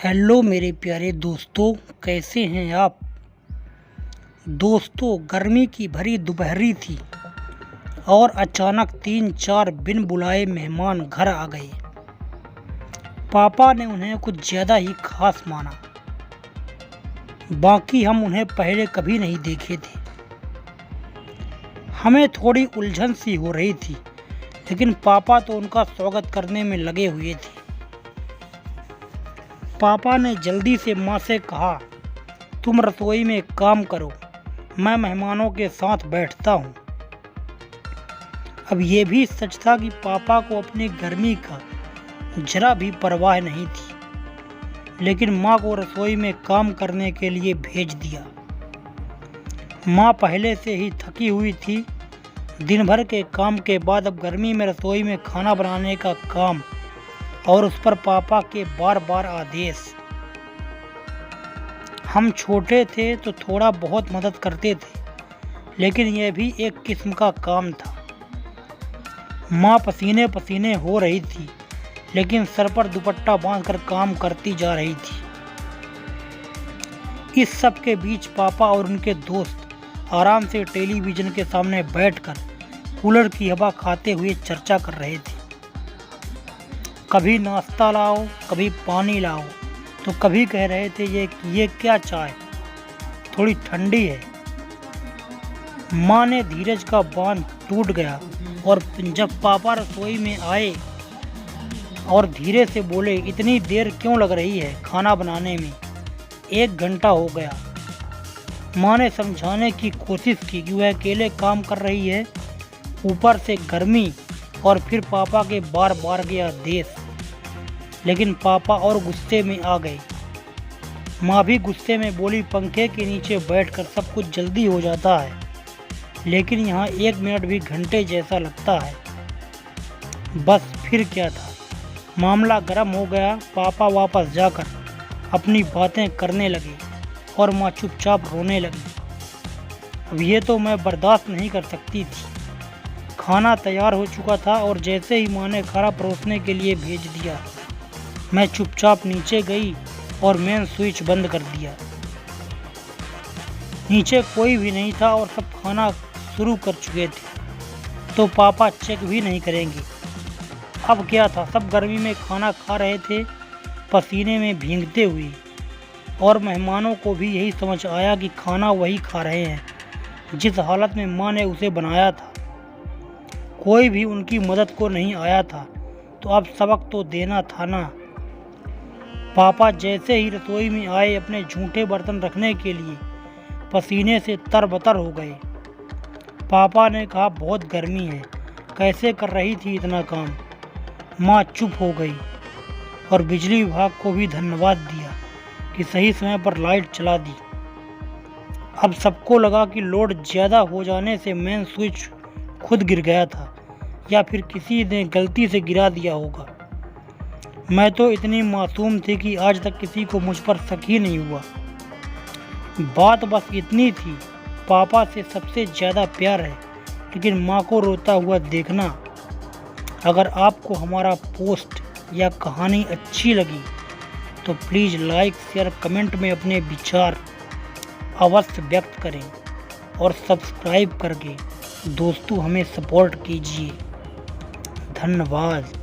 Hello मेरे प्यारे दोस्तों, कैसे हैं आप। दोस्तों, गर्मी की भरी दोपहरी थी और अचानक 3-4 बिन बुलाए मेहमान घर आ गए। पापा ने उन्हें कुछ ज़्यादा ही खास माना। बाकी हम उन्हें पहले कभी नहीं देखे थे। हमें थोड़ी उलझन सी हो रही थी, लेकिन पापा तो उनका स्वागत करने में लगे हुए थे। पापा ने जल्दी से माँ से कहा, तुम रसोई में काम करो, मैं मेहमानों के साथ बैठता हूँ। अब ये भी सच था कि पापा को अपनी गर्मी का जरा भी परवाह नहीं थी, लेकिन माँ को रसोई में काम करने के लिए भेज दिया। माँ पहले से ही थकी हुई थी। दिन भर के काम के बाद अब गर्मी में रसोई में खाना बनाने का काम और उस पर पापा के बार बार आदेश। हम छोटे थे तो थोड़ा बहुत मदद करते थे, लेकिन यह भी एक किस्म का काम था। माँ पसीने पसीने हो रही थी, लेकिन सर पर दुपट्टा बांधकर काम करती जा रही थी। इस सब के बीच पापा और उनके दोस्त आराम से टेलीविज़न के सामने बैठकर कूलर की हवा खाते हुए चर्चा कर रहे थे। कभी नाश्ता लाओ, कभी पानी लाओ, तो कभी कह रहे थे ये क्या चाय, थोड़ी ठंडी है। माँ ने धीरज का बांध टूट गया और जब पापा रसोई में आए और धीरे से बोले, इतनी देर क्यों लग रही है खाना बनाने में, 1 घंटा हो गया। माँ ने समझाने की कोशिश की कि वह अकेले काम कर रही है, ऊपर से गर्मी और फिर पापा के बार बार के आदेश। लेकिन पापा और गुस्से में आ गए। माँ भी गुस्से में बोली, पंखे के नीचे बैठकर सब कुछ जल्दी हो जाता है, लेकिन यहाँ 1 मिनट भी घंटे जैसा लगता है। बस फिर क्या था, मामला गर्म हो गया। पापा वापस जाकर अपनी बातें करने लगे और माँ चुपचाप रोने लगी। अब ये तो मैं बर्दाश्त नहीं कर सकती थी। खाना तैयार हो चुका था और जैसे ही माँ ने खाना परोसने के लिए भेज दिया, मैं चुपचाप नीचे गई और मेन स्विच बंद कर दिया। नीचे कोई भी नहीं था और सब खाना शुरू कर चुके थे, तो पापा चेक भी नहीं करेंगे। अब क्या था, सब गर्मी में खाना खा रहे थे, पसीने में भीगते हुए, और मेहमानों को भी यही समझ आया कि खाना वही खा रहे हैं जिस हालत में माँ ने उसे बनाया था। कोई भी उनकी मदद को नहीं आया था, तो अब सबक तो देना था ना। पापा जैसे ही रसोई में आए, अपने झूठे बर्तन रखने के लिए पसीने से तरबतर हो गए। पापा ने कहा, बहुत गर्मी है, कैसे कर रही थी इतना काम। माँ चुप हो गई और बिजली विभाग को भी धन्यवाद दिया कि सही समय पर लाइट चला दी। अब सबको लगा कि लोड ज़्यादा हो जाने से मेन स्विच खुद गिर गया था या फिर किसी ने गलती से गिरा दिया होगा। मैं तो इतनी मासूम थी कि आज तक किसी को मुझ पर शक ही नहीं हुआ। बात बस इतनी थी, पापा से सबसे ज़्यादा प्यार है, लेकिन माँ को रोता हुआ देखना। अगर आपको हमारा पोस्ट या कहानी अच्छी लगी तो प्लीज़ लाइक, शेयर, कमेंट में अपने विचार अवश्य व्यक्त करें और सब्सक्राइब करके दोस्तों हमें सपोर्ट कीजिए। धन्यवाद।